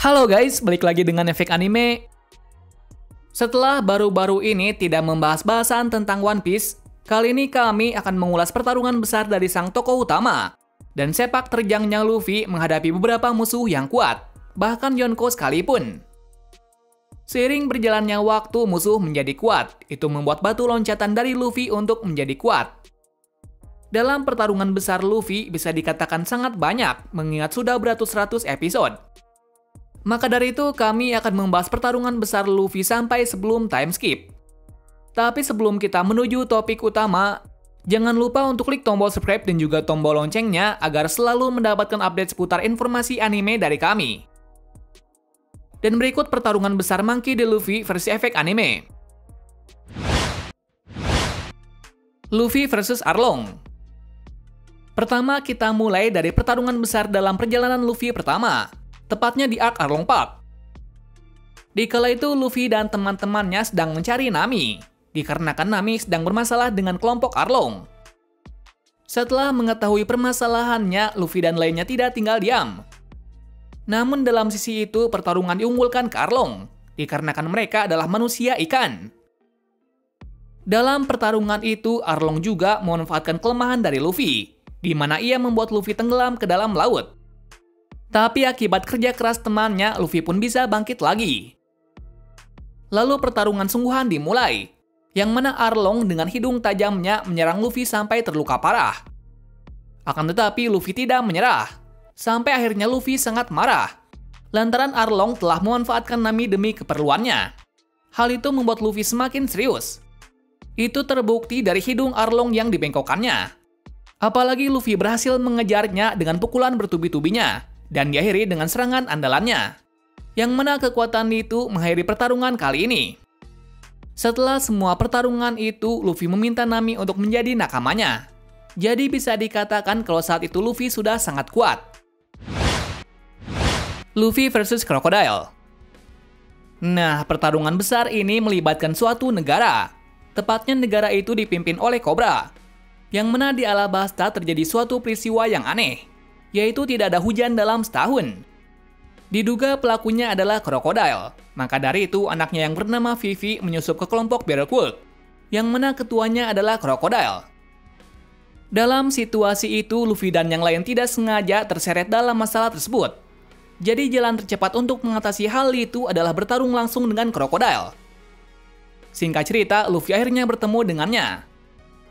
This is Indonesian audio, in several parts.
Halo guys, balik lagi dengan Efek Anime. Setelah baru-baru ini tidak membahas bahasan tentang One Piece, kali ini kami akan mengulas pertarungan besar dari sang tokoh utama dan sepak terjangnya Luffy menghadapi beberapa musuh yang kuat, bahkan Yonko sekalipun. Seiring berjalannya waktu, musuh menjadi kuat, itu membuat batu loncatan dari Luffy untuk menjadi kuat. Dalam pertarungan besar Luffy bisa dikatakan sangat banyak, mengingat sudah beratus-ratus episode. Maka dari itu, kami akan membahas pertarungan besar Luffy sampai sebelum time skip. Tapi sebelum kita menuju topik utama, jangan lupa untuk klik tombol subscribe dan juga tombol loncengnya agar selalu mendapatkan update seputar informasi anime dari kami. Dan berikut pertarungan besar Monkey D. Luffy versi Efek Anime. Luffy versus Arlong. Pertama, kita mulai dari pertarungan besar dalam perjalanan Luffy pertama, tepatnya di Arc Arlong Park. Di kala itu, Luffy dan teman-temannya sedang mencari Nami, dikarenakan Nami sedang bermasalah dengan kelompok Arlong. Setelah mengetahui permasalahannya, Luffy dan lainnya tidak tinggal diam. Namun dalam sisi itu, pertarungan diunggulkan ke Arlong, dikarenakan mereka adalah manusia ikan. Dalam pertarungan itu, Arlong juga memanfaatkan kelemahan dari Luffy, di mana ia membuat Luffy tenggelam ke dalam laut. Tapi akibat kerja keras temannya, Luffy pun bisa bangkit lagi. Lalu pertarungan sungguhan dimulai, yang mana Arlong dengan hidung tajamnya menyerang Luffy sampai terluka parah. Akan tetapi Luffy tidak menyerah, sampai akhirnya Luffy sangat marah, lantaran Arlong telah memanfaatkan Nami demi keperluannya. Hal itu membuat Luffy semakin serius. Itu terbukti dari hidung Arlong yang dibengkokkannya. Apalagi Luffy berhasil mengejarnya dengan pukulan bertubi-tubinya, dan diakhiri dengan serangan andalannya, yang mana kekuatan itu mengakhiri pertarungan kali ini. Setelah semua pertarungan itu, Luffy meminta Nami untuk menjadi nakamanya. Jadi bisa dikatakan kalau saat itu Luffy sudah sangat kuat. Luffy versus Crocodile. Nah, pertarungan besar ini melibatkan suatu negara. Tepatnya negara itu dipimpin oleh Cobra, yang mana di Alabasta terjadi suatu peristiwa yang aneh, yaitu tidak ada hujan dalam setahun. Diduga pelakunya adalah Crocodile, maka dari itu anaknya yang bernama Vivi menyusup ke kelompok Bearcult, yang mana ketuanya adalah Crocodile. Dalam situasi itu, Luffy dan yang lain tidak sengaja terseret dalam masalah tersebut. Jadi jalan tercepat untuk mengatasi hal itu adalah bertarung langsung dengan Crocodile. Singkat cerita, Luffy akhirnya bertemu dengannya.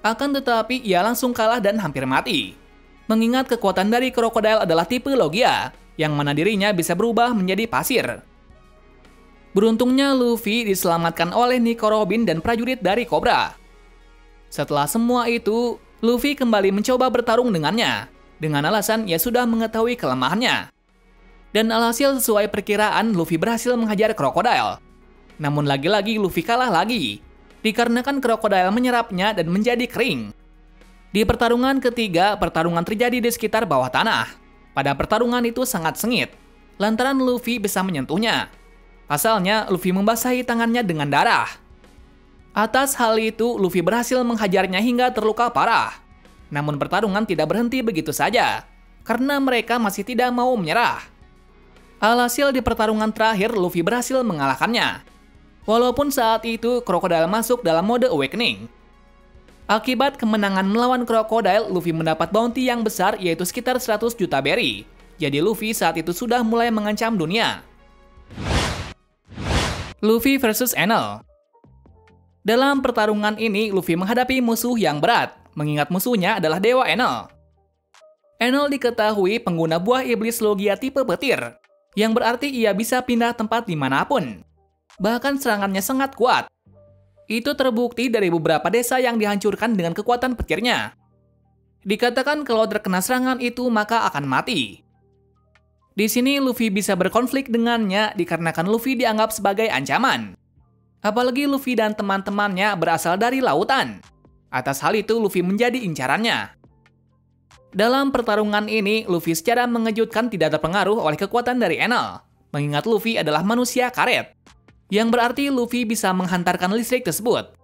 Akan tetapi ia langsung kalah dan hampir mati. Mengingat kekuatan dari Crocodile adalah tipe Logia, yang mana dirinya bisa berubah menjadi pasir. Beruntungnya Luffy diselamatkan oleh Nico Robin dan prajurit dari Cobra. Setelah semua itu, Luffy kembali mencoba bertarung dengannya, dengan alasan ia sudah mengetahui kelemahannya. Dan alhasil sesuai perkiraan, Luffy berhasil menghajar Crocodile. Namun lagi-lagi Luffy kalah lagi, dikarenakan Crocodile menyerapnya dan menjadi kering. Di pertarungan ketiga, pertarungan terjadi di sekitar bawah tanah. Pada pertarungan itu sangat sengit, lantaran Luffy bisa menyentuhnya. Pasalnya, Luffy membasahi tangannya dengan darah. Atas hal itu, Luffy berhasil menghajarnya hingga terluka parah. Namun pertarungan tidak berhenti begitu saja, karena mereka masih tidak mau menyerah. Alhasil di pertarungan terakhir, Luffy berhasil mengalahkannya. Walaupun saat itu, Crocodile masuk dalam mode Awakening. Akibat kemenangan melawan Crocodile, Luffy mendapat bounty yang besar yaitu sekitar 100 juta berry. Jadi Luffy saat itu sudah mulai mengancam dunia. Luffy versus Enel. Dalam pertarungan ini, Luffy menghadapi musuh yang berat, mengingat musuhnya adalah Dewa Enel. Enel diketahui pengguna buah iblis Logia tipe petir, yang berarti ia bisa pindah tempat dimanapun. Bahkan serangannya sangat kuat. Itu terbukti dari beberapa desa yang dihancurkan dengan kekuatan petirnya. Dikatakan kalau terkena serangan itu maka akan mati. Di sini Luffy bisa berkonflik dengannya dikarenakan Luffy dianggap sebagai ancaman. Apalagi Luffy dan teman-temannya berasal dari lautan. Atas hal itu Luffy menjadi incarannya. Dalam pertarungan ini, Luffy secara mengejutkan tidak terpengaruh oleh kekuatan dari Enel, mengingat Luffy adalah manusia karet, yang berarti Luffy bisa menghantarkan listrik tersebut.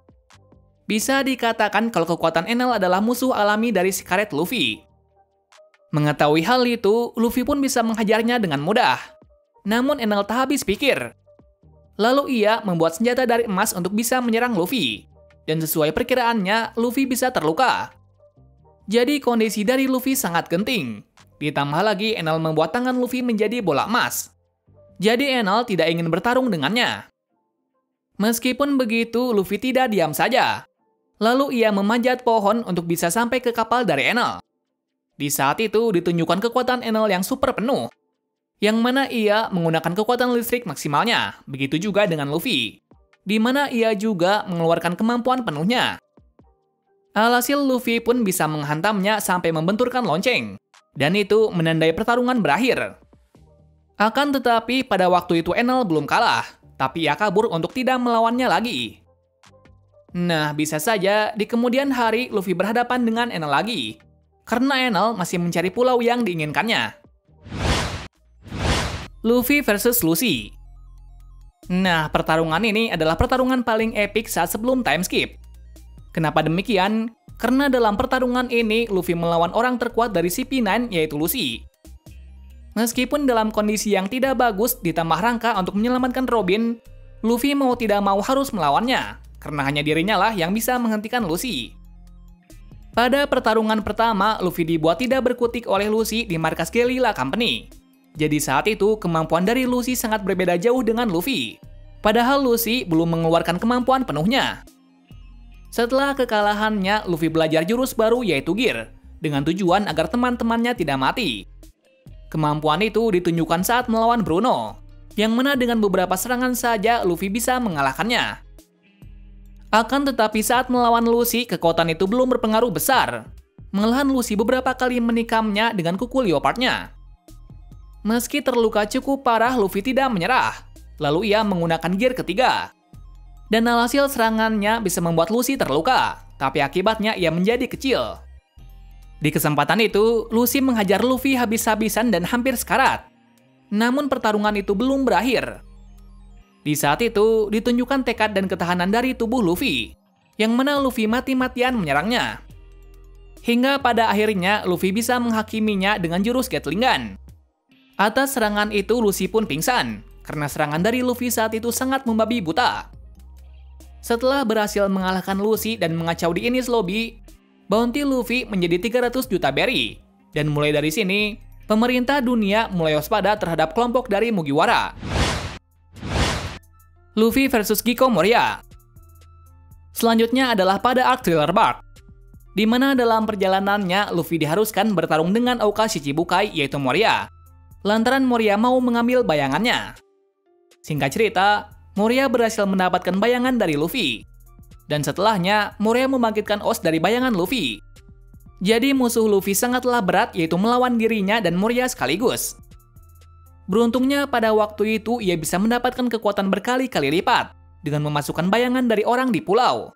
Bisa dikatakan kalau kekuatan Enel adalah musuh alami dari si karet Luffy. Mengetahui hal itu, Luffy pun bisa menghajarnya dengan mudah. Namun Enel tak habis pikir. Lalu ia membuat senjata dari emas untuk bisa menyerang Luffy. Dan sesuai perkiraannya, Luffy bisa terluka. Jadi kondisi dari Luffy sangat genting. Ditambah lagi Enel membuat tangan Luffy menjadi bola emas. Jadi Enel tidak ingin bertarung dengannya. Meskipun begitu, Luffy tidak diam saja. Lalu ia memanjat pohon untuk bisa sampai ke kapal dari Enel. Di saat itu ditunjukkan kekuatan Enel yang super penuh. Yang mana ia menggunakan kekuatan listrik maksimalnya, begitu juga dengan Luffy. Di mana ia juga mengeluarkan kemampuan penuhnya. Alhasil Luffy pun bisa menghantamnya sampai membenturkan lonceng. Dan itu menandai pertarungan berakhir. Akan tetapi pada waktu itu Enel belum kalah, tapi ia kabur untuk tidak melawannya lagi. Nah, bisa saja di kemudian hari Luffy berhadapan dengan Enel lagi. Karena Enel masih mencari pulau yang diinginkannya. Luffy versus Lucy. Nah, pertarungan ini adalah pertarungan paling epik saat sebelum time skip. Kenapa demikian? Karena dalam pertarungan ini, Luffy melawan orang terkuat dari CP9, yaitu Lucy. Meskipun dalam kondisi yang tidak bagus ditambah rangka untuk menyelamatkan Robin, Luffy mau tidak mau harus melawannya, karena hanya dirinya lah yang bisa menghentikan Lucy. Pada pertarungan pertama, Luffy dibuat tidak berkutik oleh Lucy di markas Guerrilla Company. Jadi saat itu, kemampuan dari Lucy sangat berbeda jauh dengan Luffy. Padahal Lucy belum mengeluarkan kemampuan penuhnya. Setelah kekalahannya, Luffy belajar jurus baru yaitu Gear, dengan tujuan agar teman-temannya tidak mati. Kemampuan itu ditunjukkan saat melawan Bruno, yang mana dengan beberapa serangan saja Luffy bisa mengalahkannya. Akan tetapi saat melawan Lucy, kekuatan itu belum berpengaruh besar. Malahan Lucy beberapa kali menikamnya dengan kuku leopardnya. Meski terluka cukup parah, Luffy tidak menyerah. Lalu ia menggunakan gear ketiga. Dan alhasil serangannya bisa membuat Lucy terluka, tapi akibatnya ia menjadi kecil. Di kesempatan itu, Lucy menghajar Luffy habis-habisan dan hampir sekarat. Namun pertarungan itu belum berakhir. Di saat itu, ditunjukkan tekad dan ketahanan dari tubuh Luffy, yang mana Luffy mati-matian menyerangnya. Hingga pada akhirnya, Luffy bisa menghakiminya dengan jurus Gatling Gun. Atas serangan itu, Lucy pun pingsan, karena serangan dari Luffy saat itu sangat membabi buta. Setelah berhasil mengalahkan Lucy dan mengacau di Enies Lobby, bounty Luffy menjadi 300 juta berry. Dan mulai dari sini, pemerintah dunia mulai waspada terhadap kelompok dari Mugiwara. Luffy versus Giko Moria. Selanjutnya adalah pada arc Thriller Bark, di mana dalam perjalanannya Luffy diharuskan bertarung dengan Oka Shichibukai yaitu Moria. Lantaran Moria mau mengambil bayangannya. Singkat cerita, Moria berhasil mendapatkan bayangan dari Luffy. Dan setelahnya, Moria membangkitkan Os dari bayangan Luffy. Jadi musuh Luffy sangatlah berat yaitu melawan dirinya dan Moria sekaligus. Beruntungnya pada waktu itu ia bisa mendapatkan kekuatan berkali-kali lipat dengan memasukkan bayangan dari orang di pulau.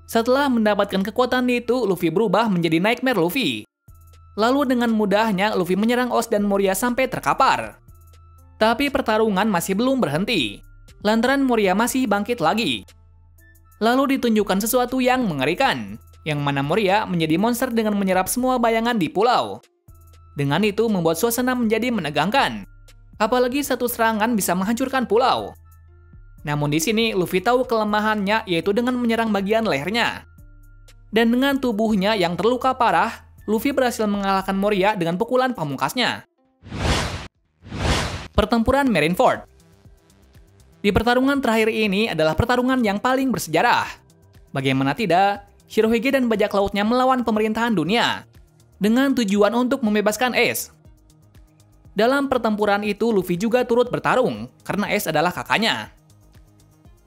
Setelah mendapatkan kekuatan itu, Luffy berubah menjadi Nightmare Luffy. Lalu dengan mudahnya Luffy menyerang Os dan Moria sampai terkapar. Tapi pertarungan masih belum berhenti, lantaran Moria masih bangkit lagi. Lalu ditunjukkan sesuatu yang mengerikan, yang mana Moria menjadi monster dengan menyerap semua bayangan di pulau. Dengan itu membuat suasana menjadi menegangkan, apalagi satu serangan bisa menghancurkan pulau. Namun di sini Luffy tahu kelemahannya yaitu dengan menyerang bagian lehernya. Dan dengan tubuhnya yang terluka parah, Luffy berhasil mengalahkan Moria dengan pukulan pamungkasnya. Pertempuran Marineford. Di pertarungan terakhir ini adalah pertarungan yang paling bersejarah. Bagaimana tidak, Shirohige dan bajak lautnya melawan pemerintahan dunia dengan tujuan untuk membebaskan Ace. Dalam pertempuran itu, Luffy juga turut bertarung karena Ace adalah kakaknya.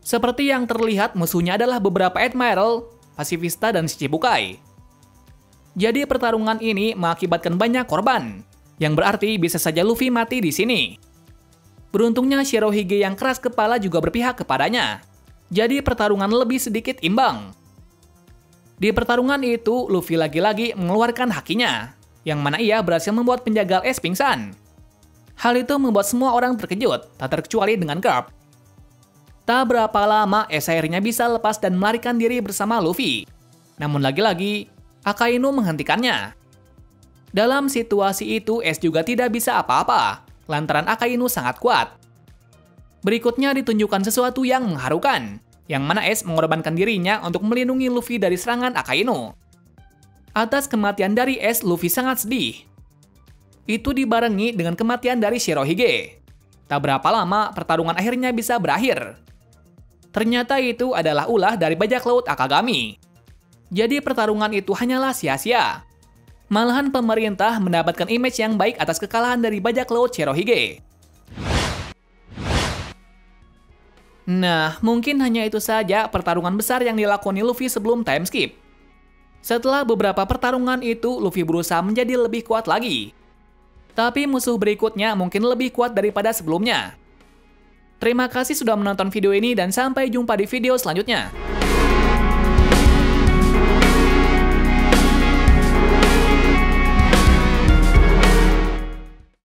Seperti yang terlihat, musuhnya adalah beberapa Admiral, Pacifista, dan Shichibukai. Jadi pertarungan ini mengakibatkan banyak korban, yang berarti bisa saja Luffy mati di sini. Beruntungnya Shirohige yang keras kepala juga berpihak kepadanya. Jadi pertarungan lebih sedikit imbang. Di pertarungan itu, Luffy lagi-lagi mengeluarkan hakinya, yang mana ia berhasil membuat penjagal es pingsan. Hal itu membuat semua orang terkejut, tak terkecuali dengan Garp. Tak berapa lama, es akhirnya bisa lepas dan melarikan diri bersama Luffy. Namun lagi-lagi, Akainu menghentikannya. Dalam situasi itu, Es juga tidak bisa apa-apa, lantaran Akainu sangat kuat. Berikutnya ditunjukkan sesuatu yang mengharukan, yang mana Ace mengorbankan dirinya untuk melindungi Luffy dari serangan Akainu. Atas kematian dari Ace, Luffy sangat sedih. Itu dibarengi dengan kematian dari Shirohige. Tak berapa lama, pertarungan akhirnya bisa berakhir. Ternyata itu adalah ulah dari bajak laut Akagami. Jadi pertarungan itu hanyalah sia-sia. Malahan pemerintah mendapatkan image yang baik atas kekalahan dari bajak laut Shirohige. Nah, mungkin hanya itu saja pertarungan besar yang dilakoni Luffy sebelum time skip. Setelah beberapa pertarungan itu, Luffy berusaha menjadi lebih kuat lagi. Tapi musuh berikutnya mungkin lebih kuat daripada sebelumnya. Terima kasih sudah menonton video ini dan sampai jumpa di video selanjutnya.